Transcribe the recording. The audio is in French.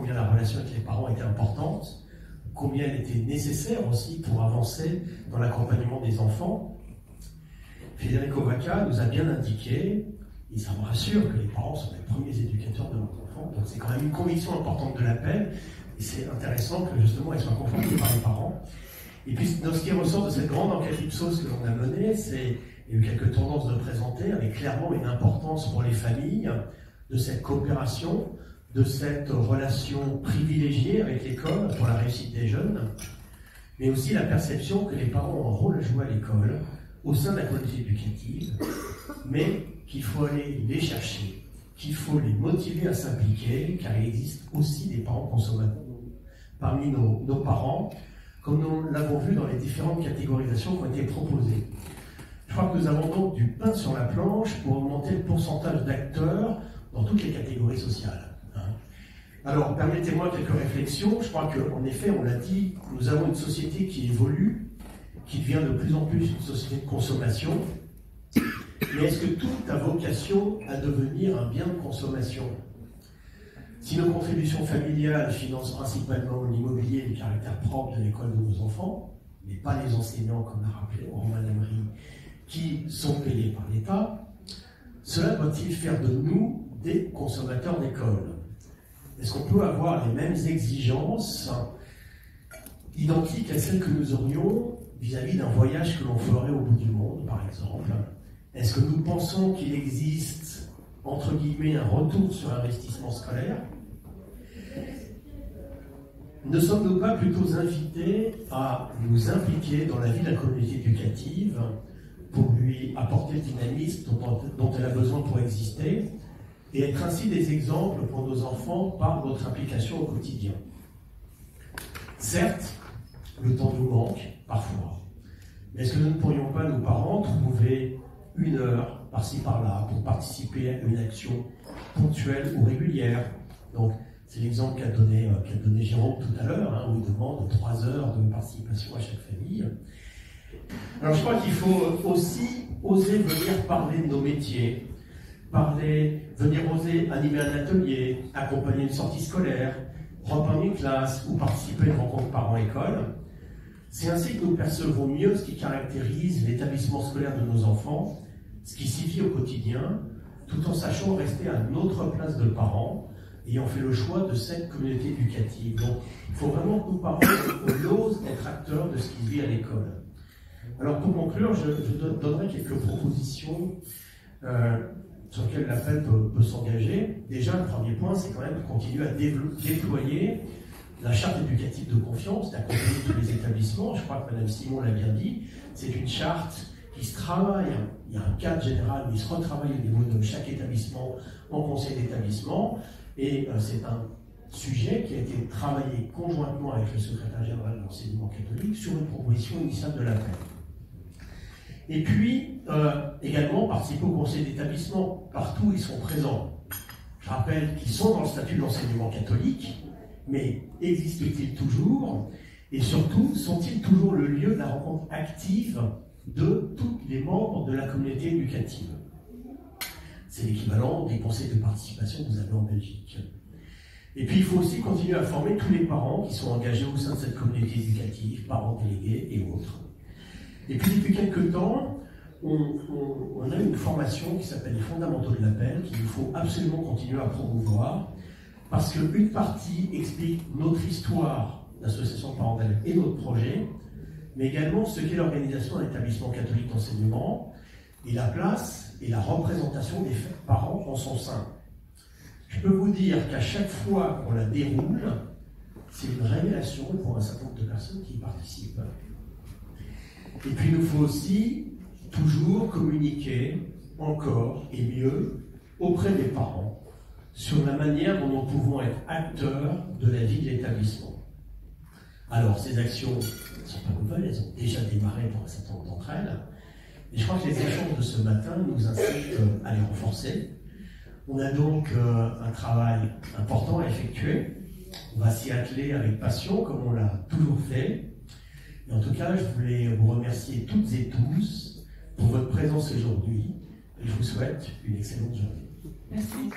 combien la relation avec les parents était importante, combien elle était nécessaire aussi pour avancer dans l'accompagnement des enfants. Federico Vacca nous a bien indiqué, et ça me rassure, que les parents sont les premiers éducateurs de leurs enfants, donc c'est quand même une conviction importante de l'appel, et c'est intéressant que justement elle soit confrontée par les parents. Et puis, dans ce qui ressort de cette grande enquête Ipsos que l'on a menée, il y a eu quelques tendances de présenter, avec clairement une importance pour les familles de cette coopération, de cette relation privilégiée avec l'école pour la réussite des jeunes, mais aussi la perception que les parents ont un rôle à jouer à l'école, au sein de la communauté éducative, mais qu'il faut aller les chercher, qu'il faut les motiver à s'impliquer, car il existe aussi des parents consommateurs parmi nos parents, comme nous l'avons vu dans les différentes catégorisations qui ont été proposées. Je crois que nous avons donc du pain sur la planche pour augmenter le pourcentage d'acteurs dans toutes les catégories sociales. Alors, permettez-moi quelques réflexions. Je crois qu'en effet, on l'a dit, nous avons une société qui évolue, qui devient de plus en plus une société de consommation. Mais est-ce que tout a vocation à devenir un bien de consommation? Si nos contributions familiales financent principalement l'immobilier et le caractère propre de l'école de nos enfants, mais pas les enseignants, comme l'a rappelé Romain Lemery, qui sont payés par l'État, cela doit-il faire de nous des consommateurs d'école? Est-ce qu'on peut avoir les mêmes exigences identiques à celles que nous aurions vis-à-vis d'un voyage que l'on ferait au bout du monde, par exemple? Est-ce que nous pensons qu'il existe, entre guillemets, un retour sur investissement scolaire? Ne sommes-nous pas plutôt invités à nous impliquer dans la vie de la communauté éducative pour lui apporter le dynamisme dont elle a besoin pour exister et être ainsi des exemples pour nos enfants par notre implication au quotidien? Certes, le temps nous manque, parfois. Mais est-ce que nous ne pourrions pas, nos parents, trouver une heure, par-ci par-là, pour participer à une action ponctuelle ou régulière? Donc, c'est l'exemple qu'a donné Jérôme tout à l'heure, où il demande 3 heures de participation à chaque famille. Alors, je crois qu'il faut aussi oser venir parler de nos métiers, venir oser animer un atelier, accompagner une sortie scolaire, reprendre une classe ou participer à une rencontre parents-école. C'est ainsi que nous percevons mieux ce qui caractérise l'établissement scolaire de nos enfants, ce qui s'y vit au quotidien, tout en sachant rester à notre place de parents, ayant fait le choix de cette communauté éducative. Donc, il faut vraiment que nos parents osent être acteurs de ce qui se vit à l'école. Alors, pour conclure, je donnerai quelques propositions sur lesquelles l'appel peut s'engager. Déjà, le premier point, c'est quand même de continuer à déployer la charte éducative de confiance, d'accompagner tous les établissements. Je crois que Mme Simon l'a bien dit, c'est une charte qui se travaille, il y a un cadre général, mais il se retravaille au niveau de chaque établissement en conseil d'établissement, et c'est un sujet qui a été travaillé conjointement avec le secrétaire général de l'enseignement catholique sur une proposition initiale de l'appel. Et puis, également, participer au conseil d'établissement, partout où ils sont présents. Je rappelle qu'ils sont dans le statut de l'enseignement catholique, mais existent-ils toujours? Et surtout, sont-ils toujours le lieu de la rencontre active de tous les membres de la communauté éducative? C'est l'équivalent des conseils de participation que vous avez en Belgique. Et puis, il faut aussi continuer à former tous les parents qui sont engagés au sein de cette communauté éducative, parents délégués et autres. Et puis, depuis quelques temps, on a une formation qui s'appelle les fondamentaux de l'appel, qu'il faut absolument continuer à promouvoir, parce qu'une partie explique notre histoire d'association de parents d'élèves et notre projet, mais également ce qu'est l'organisation d'un établissement catholique d'enseignement et la place et la représentation des parents en son sein. Je peux vous dire qu'à chaque fois qu'on la déroule, c'est une révélation pour un certain nombre de personnes qui y participent. Et puis il nous faut aussi toujours communiquer encore et mieux auprès des parents sur la manière dont nous pouvons être acteurs de la vie de l'établissement. Alors, ces actions ne sont pas nouvelles, elles ont déjà démarré pour un certain nombre d'entre elles, et je crois que les échanges de ce matin nous incitent à les renforcer. On a donc un travail important à effectuer, on va s'y atteler avec passion, comme on l'a toujours fait, et en tout cas, je voulais vous remercier toutes et tous pour votre présence aujourd'hui, et je vous souhaite une excellente journée. Merci.